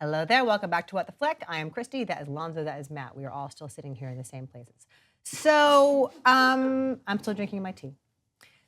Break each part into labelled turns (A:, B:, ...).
A: Hello there, welcome back to What the Flick. I am Christy, that is Alonso, that is Matt. We are all still sitting here in the same places. So, I'm still drinking my tea.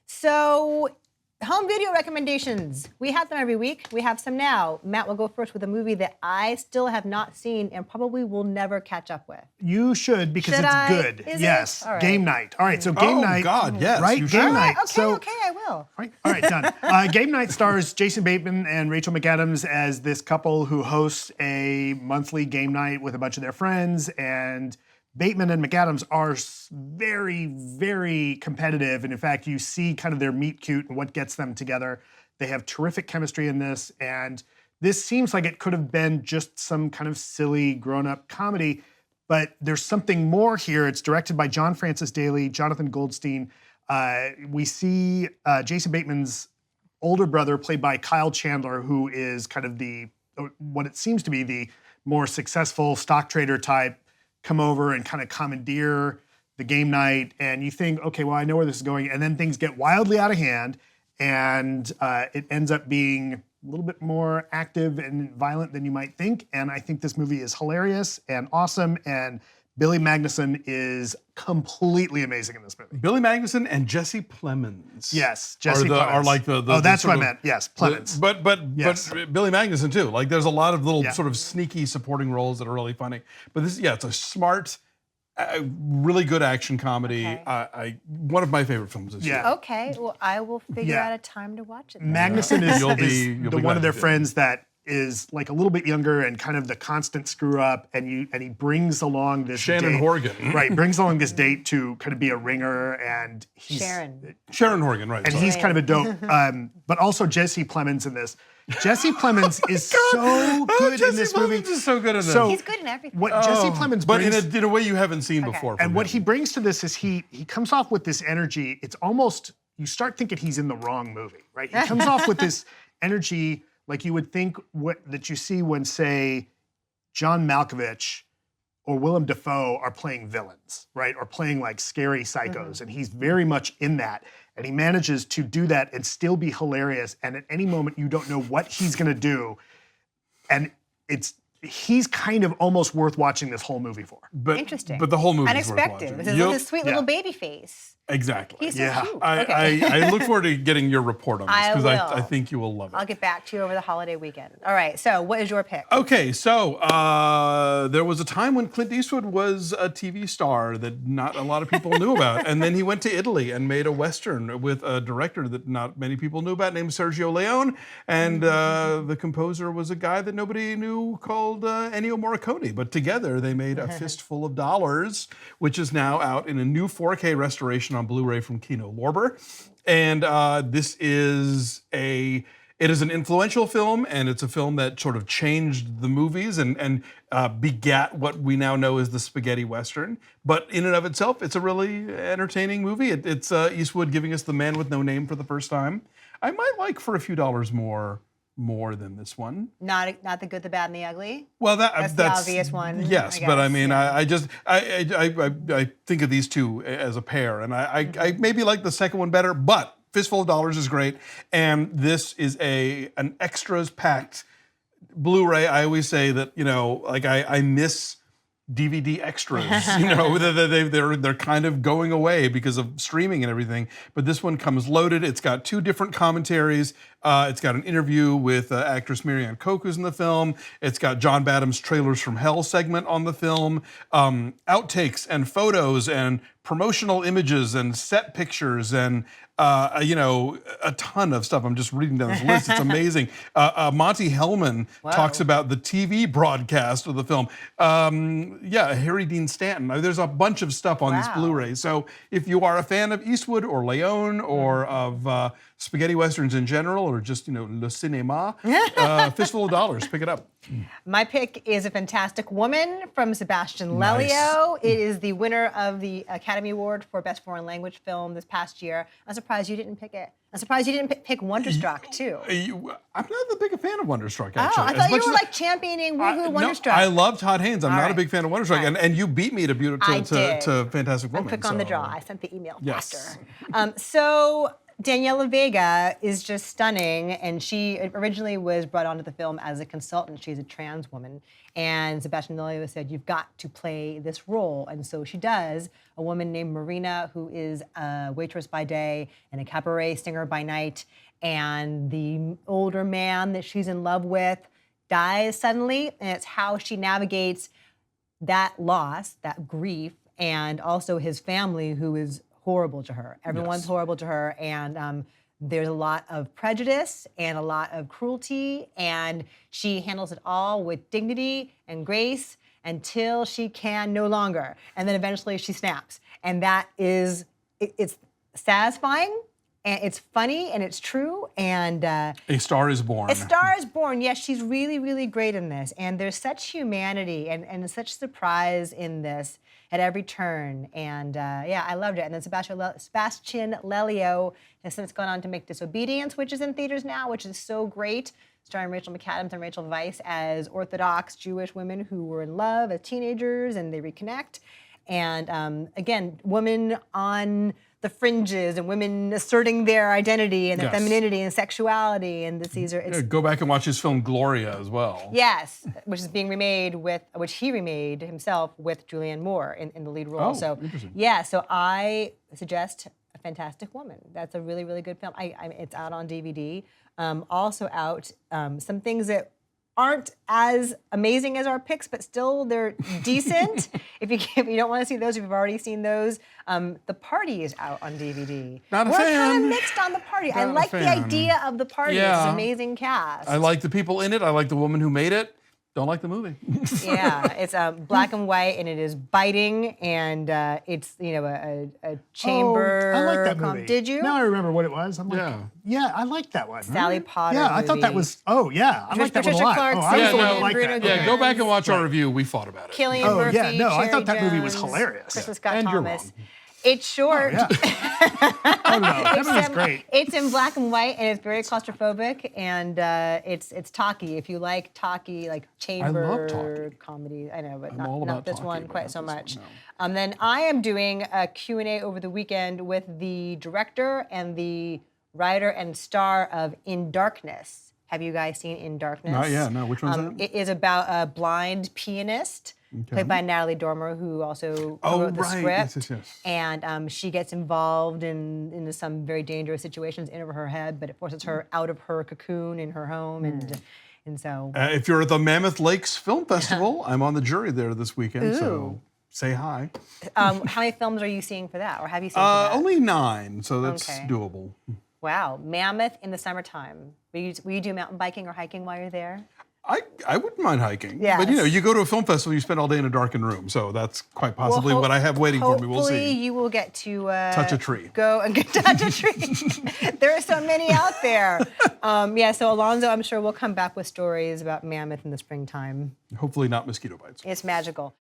A: So, home video recommendations. We have them every week. We have some now. Matt will go first with a movie that I still have not seen and probably will never catch up with.
B: You should, because it's good.
A: Yes.
B: Right. Game night. All right, so game night.
C: Oh, God, yes.
B: Right, game night.
A: Okay, I will.
B: Right, all right, done. Game night stars Jason Bateman and Rachel McAdams as this couple who hosts a monthly game night with a bunch of their friends, and Bateman and McAdams are very, very competitive. And in fact, you see kind of their meet cute and what gets them together. They have terrific chemistry in this. And this seems like it could have been just some kind of silly grown-up comedy, but there's something more here. It's directed by John Francis Daley, Jonathan Goldstein. We see Jason Bateman's older brother, played by Kyle Chandler, who is kind of what it seems to be the more successful stock trader type, come over and kind of commandeer the game night, and you think, okay, well, I know where this is going, and then things get wildly out of hand, and it ends up being a little bit more active and violent than you might think, and I think this movie is hilarious and awesome, and Billy Magnuson is completely amazing in this movie.
C: Billy Magnuson and Jesse Plemons.
B: Yes, Jesse Plemons.
C: Are like the
B: oh, that's what I meant. Yes, Plemons.
C: But Billy Magnuson too. Like there's a lot of little
B: Yeah.
C: sort of sneaky supporting roles that are really funny. But this, it's a smart, really good action comedy.
A: Okay.
C: One of my favorite films this year.
A: Okay, well, I will figure out a time to watch it then.
B: Magnuson is,
C: You'll
B: is
C: be
B: one of their
C: glad.
B: friends that is like a little bit younger and kind of the constant screw up, and he brings along this
C: Shannon
B: date,
C: Horgan.
B: right? Brings along this date to kind of be a ringer, and he's
C: Sharon Horgan, right?
B: and
C: sorry.
B: he's kind of a dope. But also Jesse Plemons in this. Jesse Plemons is so good in this movie.
C: He's so good in this.
B: So
A: He's good in everything.
B: what Jesse Plemons
C: but
B: brings,
C: in a way you haven't seen before.
B: and
C: from
B: what
C: him.
B: he brings to this is he comes off with this energy. It's almost, you start thinking he's in the wrong movie, right? He comes off with this energy like you would think that you see when, say, John Malkovich or Willem Dafoe are playing villains, right? Or playing like scary psychos. And he's very much in that. And he manages to do that and still be hilarious. And at any moment, you don't know what he's gonna do. And he's kind of almost worth watching this whole movie for.
C: But,
A: Interesting.
C: But the whole movie
A: Unexpected.
C: is worth
A: With
C: watching.
A: his sweet little baby face.
C: Exactly.
A: He's so cute.
C: I look forward to getting your report on this
A: I
C: because
A: will.
C: I think you will love it.
A: I'll get back to you over the holiday weekend. All right, so what is your pick?
C: Okay, so there was a time when Clint Eastwood was a TV star that not a lot of people knew about, and then he went to Italy and made a Western with a director that not many people knew about named Sergio Leone, and the composer was a guy that nobody knew called Ennio Morricone, but together they made A Fistful of Dollars, which is now out in a new 4K restoration on Blu-ray from Kino Lorber, and this is it is an influential film, and it's a film that sort of changed the movies and begat what we now know as the spaghetti western. But in and of itself, it's a really entertaining movie. It's Eastwood giving us The Man with No Name for the first time. I might like for a few dollars more than this one.
A: Not the Good, the Bad, and the Ugly?
C: Well,
A: That's the obvious one,
C: Yes,
A: I
C: but I
A: guess,
C: mean,
A: yeah.
C: I think of these two as a pair, and I maybe like the second one better, but Fistful of Dollars is great, and this is an extras packed Blu-ray. I always say that I miss DVD extras. They're kind of going away because of streaming and everything. But this one comes loaded. It's got two different commentaries. It's got an interview with actress Marianne Koch, who's in the film. It's got John Badham's Trailers from Hell segment on the film, outtakes and photos and promotional images and set pictures and a ton of stuff. I'm just reading down this list. It's amazing. Monty Hellman talks about the TV broadcast of the film. Harry Dean Stanton. There's a bunch of stuff on this Blu-ray. So if you are a fan of Eastwood or Leone or of spaghetti westerns in general, or just le cinéma, Fistful of Dollars, pick it up.
A: My pick is A Fantastic Woman from Sebastian Lelio. It is the winner of the Academy Award for Best Foreign Language Film this past year. I'm surprised you didn't pick it. I'm surprised you didn't pick Wonderstruck, too.
C: I'm not that big a fan of Wonderstruck, actually.
A: Oh, I thought you were like championing Woohoo Wonderstruck.
C: No, I love Todd Haynes. I'm not a big fan of Wonderstruck.
A: Right.
C: And you beat me to
A: I did.
C: Fantastic Woman.
A: Quick on the draw. I sent the email
C: Yes.
A: faster. So Daniela Vega is just stunning, and she originally was brought onto the film as a consultant. She's a trans woman, and Sebastian Lelio said, "You've got to play this role," and so she does. A woman named Marina, who is a waitress by day and a cabaret singer by night, and the older man that she's in love with dies suddenly, and it's how she navigates that loss, that grief, and also his family, who is horrible to her. Everyone's horrible to her, and there's a lot of prejudice and a lot of cruelty, and she handles it all with dignity and grace until she can no longer, and then eventually she snaps. And that is, it's satisfying, and it's funny, and it's true, and
C: A Star is Born.
A: A Star is Born. Yes, she's really, really great in this, and there's such humanity and such surprise in this at every turn, and yeah, I loved it. And then Sebastian Lelio has since gone on to make Disobedience, which is in theaters now, which is so great, starring Rachel McAdams and Rachel Weisz as Orthodox Jewish women who were in love as teenagers, and they reconnect. And again, women on the fringes and women asserting their identity and their femininity and sexuality, and these are
C: Go back and watch his film Gloria as well.
A: Yes, which is being remade which he remade himself with Julianne Moore in the lead role.
C: Oh,
A: so
C: interesting.
A: yeah, so I suggest A Fantastic Woman. That's a really, really good film. It's out on DVD. Also out some things that aren't as amazing as our picks, but still they're decent. If you don't want to see those, if you've already seen those, The Party is out on DVD.
C: Not a
A: We're
C: fan.
A: kind of mixed on The Party. I
C: Not a
A: like the
C: fan.
A: idea of The Party.
C: Yeah.
A: It's an amazing cast.
C: I like the people in it. I like the woman who made it. Don't like the movie.
A: Yeah, it's black and white, and it is biting, and it's a chamber.
B: I like that movie.
A: Did you?
B: Now I remember what it was. I'm like,
C: Yeah.
B: yeah, I like that one.
A: Sally Potter.
B: Yeah, I thought that
A: movie.
B: was. Oh yeah, I like that one a
A: Patricia
B: lot.
A: Clarkson,
B: Oh, I was the one
C: Yeah,
B: that liked
A: Bruno
B: that.
A: Gans.
C: Yeah, go back and watch our review. We fought about it.
A: Killian
B: Oh,
A: Murphy.
B: yeah, no, I
A: Cherry
B: thought that movie was
A: Jones,
B: hilarious.
A: Kristen Scott
C: And you're
A: Thomas.
C: wrong.
A: It's short.
B: Yeah. Oh no, that movie's great.
A: It's in black and white, and it's very claustrophobic, and it's talky. If you like talky, like chamber
C: talky.
A: comedy, I know, but
C: I'm all
A: not
C: about
A: this
C: talky,
A: one
C: but
A: quite
C: not
A: so
C: this one,
A: much.
C: no.
A: Then I am doing a Q&A over the weekend with the director and the writer and star of In Darkness. Have you guys seen In Darkness?
C: Not yet, no. Which one's that?
A: It is about a blind pianist played by Natalie Dormer, who also wrote the
C: right.
A: script.
C: Yes.
A: And she gets involved into some very dangerous situations in over her head, but it forces her out of her cocoon in her home, and so.
C: If you're at the Mammoth Lakes Film Festival, I'm on the jury there this weekend, so say hi.
A: How many films are you seeing for that, or have you seen for that?
C: Only 9, so that's
A: Okay.
C: doable.
A: Wow, Mammoth in the summertime. Will you do mountain biking or hiking while you're there?
C: I wouldn't mind hiking.
A: Yes.
C: But you go to a film festival, you spend all day in a darkened room. So that's quite possibly what I have waiting for me. We'll
A: Hopefully
C: see.
A: you will get to
C: Touch a tree.
A: Go and touch a tree. There are so many out there. Yeah, so Alonso, I'm sure we'll come back with stories about Mammoth in the springtime.
C: Hopefully not mosquito bites.
A: It's magical.